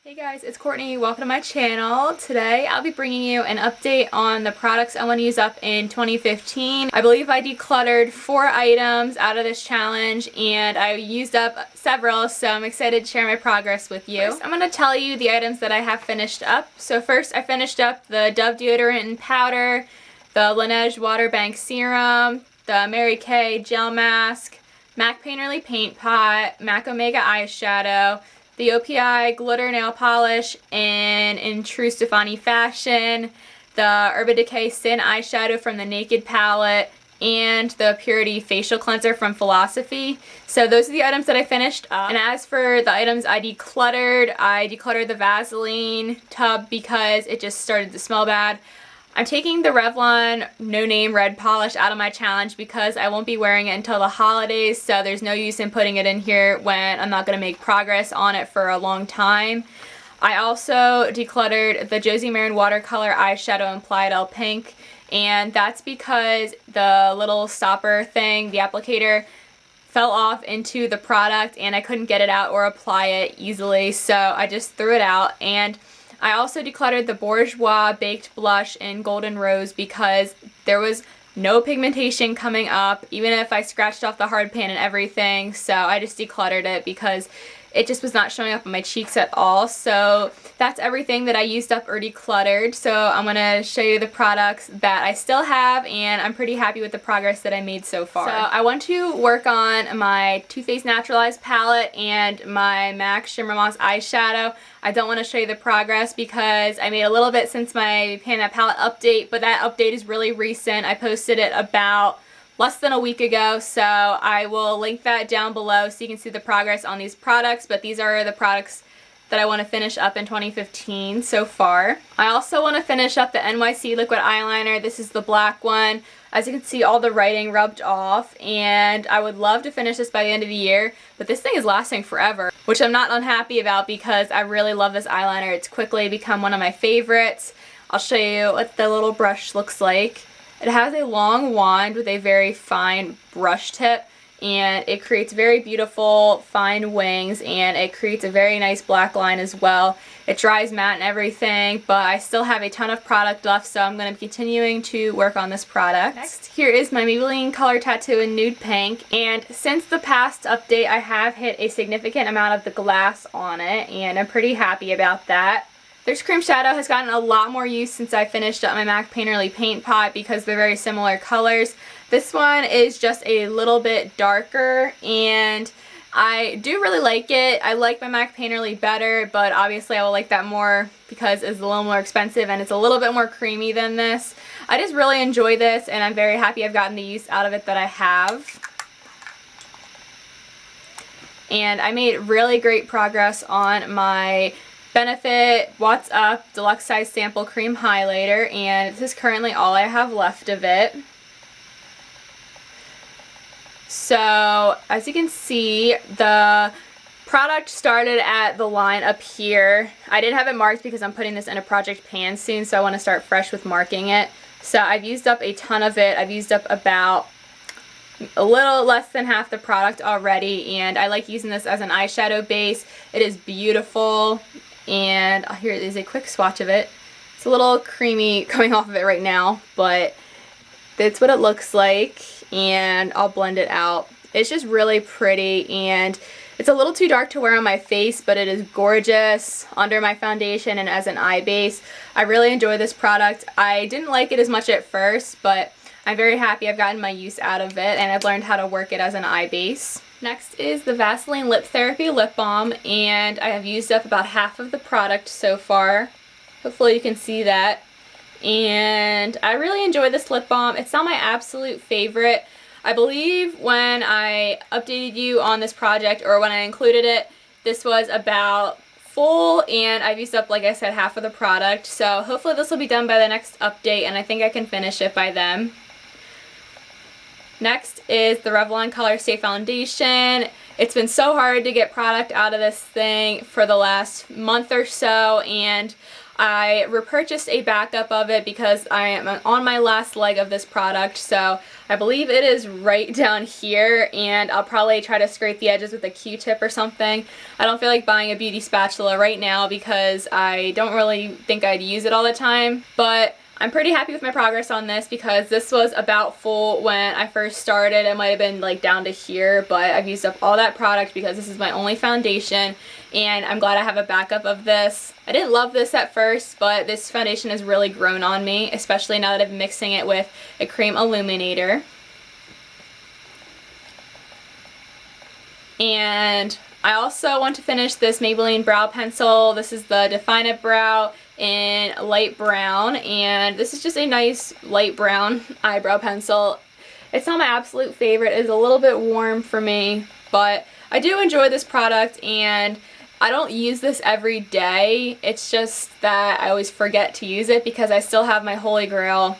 Hey guys, it's Courtney. Welcome to my channel. Today I'll be bringing you an update on the products I want to use up in 2015. I believe I decluttered 4 items out of this challenge and I used up several, so I'm excited to share my progress with you. First, I'm going to tell you the items that I have finished up. So first I finished up the Dove deodorant and powder, the Laneige Water Bank serum, the Mary Kay gel mask, MAC Painterly paint pot, MAC Omega eyeshadow, the OPI glitter nail polish in True Stefani Fashion, the Decay Sin eyeshadow from the Naked palette, and the Purity facial cleanser from Philosophy. So those are the items that I finished up. And as for the items I decluttered the Vaseline tub because it just started to smell bad. I'm taking the Revlon No Name Red Polish out of my challenge because I won't be wearing it until the holidays, so there's no use in putting it in here when I'm not going to make progress on it for a long time. I also decluttered the Josie Maran watercolor eyeshadow in Playa Pink, and that's because the little stopper thing, the applicator, fell off into the product and I couldn't get it out or apply it easily, so I just threw it out. And I also decluttered the Bourjois Baked Blush in Golden Rose because there was no pigmentation coming up, even if I scratched off the hard pan and everything, so I just decluttered it because it just was not showing up on my cheeks at all. So that's everything that I used up or decluttered. So I'm going to show you the products that I still have, and I'm pretty happy with the progress that I made so far. So I want to work on my Too Faced Naturalized palette and my MAC Shimmer Moss eyeshadow. I don't want to show you the progress because I made a little bit since my Pan That Palette update, but that update is really recent. I posted it about less than a week ago, so I will link that down below so you can see the progress on these products. But these are the products that I want to finish up in 2015 so far. I also want to finish up the NYC liquid eyeliner. This is the black one. As you can see, all the writing rubbed off, and I would love to finish this by the end of the year, but this thing is lasting forever, which I'm not unhappy about because I really love this eyeliner. It's quickly become one of my favorites. I'll show you what the little brush looks like. It has a long wand with a very fine brush tip, and it creates very beautiful fine wings, and it creates a very nice black line as well. It dries matte and everything, but I still have a ton of product left, so I'm going to be continuing to work on this product. Next, here is my Maybelline Color Tattoo in Nude Pink, and since the past update I have hit a significant amount of the glass on it, and I'm pretty happy about that. This cream shadow has gotten a lot more use since I finished up my MAC Painterly paint pot because they're very similar colors. This one is just a little bit darker, and I do really like it. I like my MAC Painterly better, but obviously I will like that more because it's a little more expensive and it's a little bit more creamy than this. I just really enjoy this, and I'm very happy I've gotten the use out of it that I have. And I made really great progress on my Benefit What's Up Deluxe Size Sample Cream Highlighter, and this is currently all I have left of it. So as you can see, the product started at the line up here. I didn't have it marked because I'm putting this in a project pan soon, so I want to start fresh with marking it. So I've used up a ton of it. I've used up about a little less than half the product already, and I like using this as an eyeshadow base. It is beautiful. And here is a quick swatch of it. It's a little creamy coming off of it right now, but that's what it looks like, and I'll blend it out. It's just really pretty, and it's a little too dark to wear on my face, but it is gorgeous under my foundation and as an eye base. I really enjoy this product. I didn't like it as much at first, but I'm very happy I've gotten my use out of it, and I've learned how to work it as an eye base. Next is the Vaseline Lip Therapy Lip Balm, and I have used up about half of the product so far. Hopefully you can see that. And I really enjoy this lip balm. It's not my absolute favorite. I believe when I updated you on this project, or when I included it, this was about full, and I've used up, like I said, half of the product. So hopefully this will be done by the next update, and I think I can finish it by then. Next is the Revlon Color Stay Foundation. It's been so hard to get product out of this thing for the last month or so, and I repurchased a backup of it because I am on my last leg of this product, so I believe it is right down here, and I'll probably try to scrape the edges with a Q-tip or something. I don't feel like buying a beauty spatula right now because I don't really think I'd use it all the time, but I'm pretty happy with my progress on this because this was about full when I first started. It might have been like down to here, but I've used up all that product because this is my only foundation, and I'm glad I have a backup of this. I didn't love this at first, but this foundation has really grown on me, especially now that I've been mixing it with a cream illuminator. And I also want to finish this Maybelline brow pencil. This is the Define It Brow in light brown, and this is just a nice light brown eyebrow pencil. It's not my absolute favorite. It's a little bit warm for me, but I do enjoy this product, and I don't use this every day. It's just that I always forget to use it because I still have my Holy Grail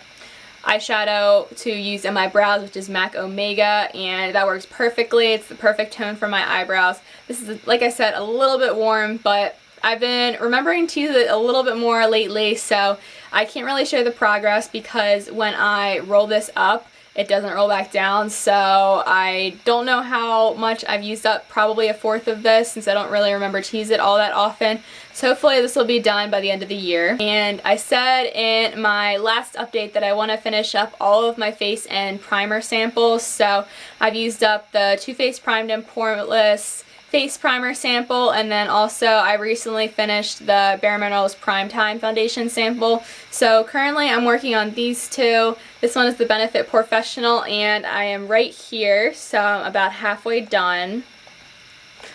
eyeshadow to use in my brows, which is MAC Omega, and that works perfectly. It's the perfect tone for my eyebrows. This is, like I said, a little bit warm, but I've been remembering to use it a little bit more lately, so I can't really show the progress because when I roll this up, it doesn't roll back down, so I don't know how much I've used up, probably a fourth of this since I don't really remember to use it all that often. So hopefully this will be done by the end of the year. And I said in my last update that I want to finish up all of my face and primer samples, so I've used up the Faced Primed Poreless face primer sample, and then also I recently finished the Bare Minerals Prime Time foundation sample. So currently I'm working on these two. This one is the Benefit Professional, and I am right here, so I'm about halfway done.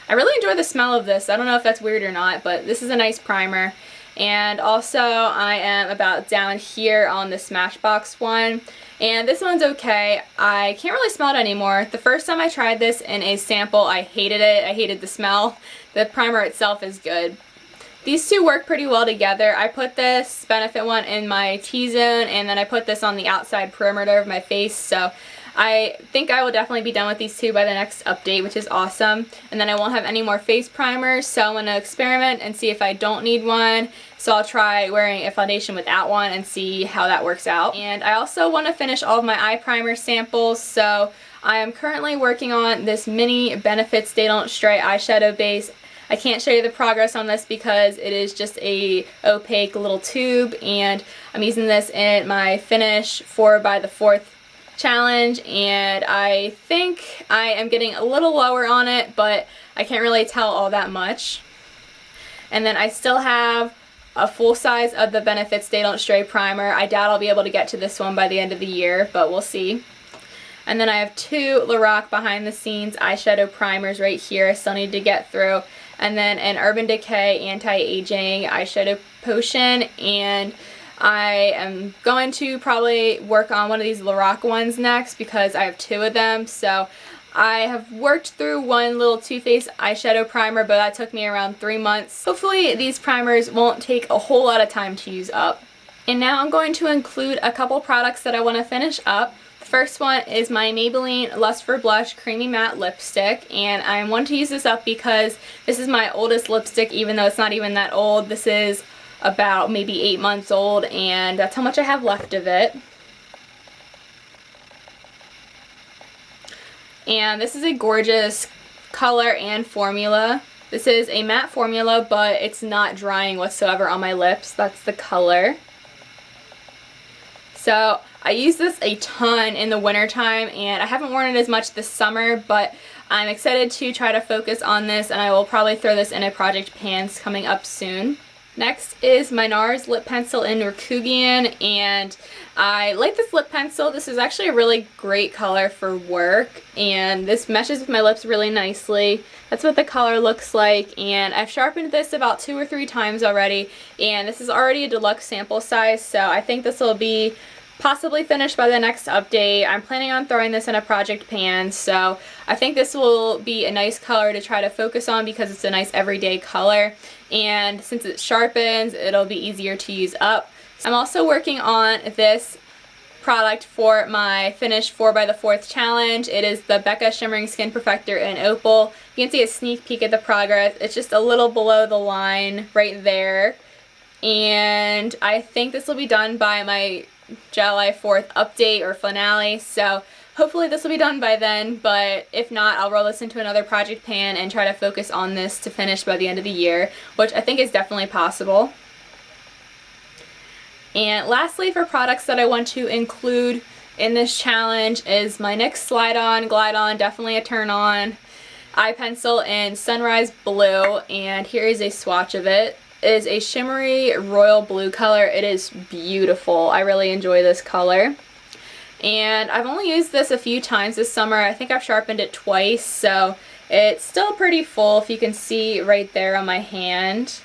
I really enjoy the smell of this. I don't know if that's weird or not, but this is a nice primer. And also I am about down here on the Smashbox one. And this one's okay. I can't really smell it anymore. The first time I tried this in a sample, I hated it. I hated the smell. The primer itself is good. These two work pretty well together. I put this Benefit one in my T-zone, and then I put this on the outside perimeter of my face. So I think I will definitely be done with these two by the next update, which is awesome. And then I won't have any more face primers, so I'm going to experiment and see if I don't need one. So I'll try wearing a foundation without one and see how that works out. And I also want to finish all of my eye primer samples, so I am currently working on this mini Benefit Stay Don't Stray eyeshadow base. I can't show you the progress on this because it is just a opaque little tube, and I'm using this in my Finish 4x4 challenge, and I think I am getting a little lower on it, but I can't really tell all that much. And then I still have a full size of the Benefit Stay Don't Stray primer. I doubt I'll be able to get to this one by the end of the year, but we'll see. And then I have two Lorac behind the scenes eyeshadow primers right here I still need to get through. And then an Urban Decay anti-aging eyeshadow potion, and I am going to probably work on one of these Lorac ones next because I have two of them. So I have worked through one little Too Faced eyeshadow primer, but that took me around 3 months. Hopefully these primers won't take a whole lot of time to use up. And now I'm going to include a couple products that I want to finish up. The first one is my Maybelline Lust for Blush Creamy Matte Lipstick, and I want to use this up because this is my oldest lipstick, even though it's not even that old. This is about maybe 8 months old, and that's how much I have left of it. And this is a gorgeous color and formula. This is a matte formula, but it's not drying whatsoever on my lips. That's the color. So I use this a ton in the wintertime, and I haven't worn it as much this summer, but I'm excited to try to focus on this, and I will probably throw this in a project pans coming up soon. Next is my NARS lip pencil in Rikugian, and I like this lip pencil. This is actually a really great color for work, and this meshes with my lips really nicely. That's what the color looks like, and I've sharpened this about 2 or 3 times already, and this is already a deluxe sample size, so I think this will be possibly finished by the next update. I'm planning on throwing this in a project pan, so I think this will be a nice color to try to focus on because it's a nice everyday color, and since it sharpens, it'll be easier to use up. I'm also working on this product for my Finish 4x4 challenge. It is the Becca Shimmering Skin Perfector in Opal. You can see a sneak peek at the progress. It's just a little below the line right there. and I think this will be done by my July 4th update or finale, so hopefully this will be done by then, but if not, I'll roll this into another project pan and try to focus on this to finish by the end of the year, which I think is definitely possible. And lastly, for products that I want to include in this challenge is my NYX Slide On, Glide On, definitely a turn on, eye pencil in Sunrise Blue, and here is a swatch of it. It is a shimmery royal blue color. It is beautiful. I really enjoy this color. And I've only used this a few times this summer. I think I've sharpened it twice, so it's still pretty full, if you can see right there on my hand.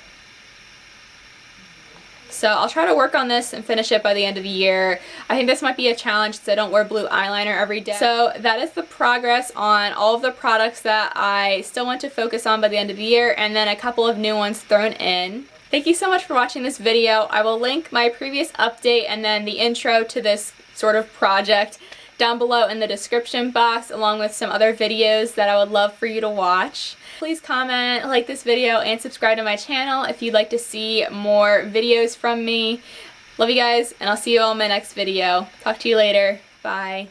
So I'll try to work on this and finish it by the end of the year. I think this might be a challenge since I don't wear blue eyeliner every day. So that is the progress on all of the products that I still want to focus on by the end of the year, and then a couple of new ones thrown in. Thank you so much for watching this video. I will link my previous update and then the intro to this sort of project down below in the description box, along with some other videos that I would love for you to watch. Please comment, like this video, and subscribe to my channel if you'd like to see more videos from me. Love you guys, and I'll see you all in my next video. Talk to you later. Bye.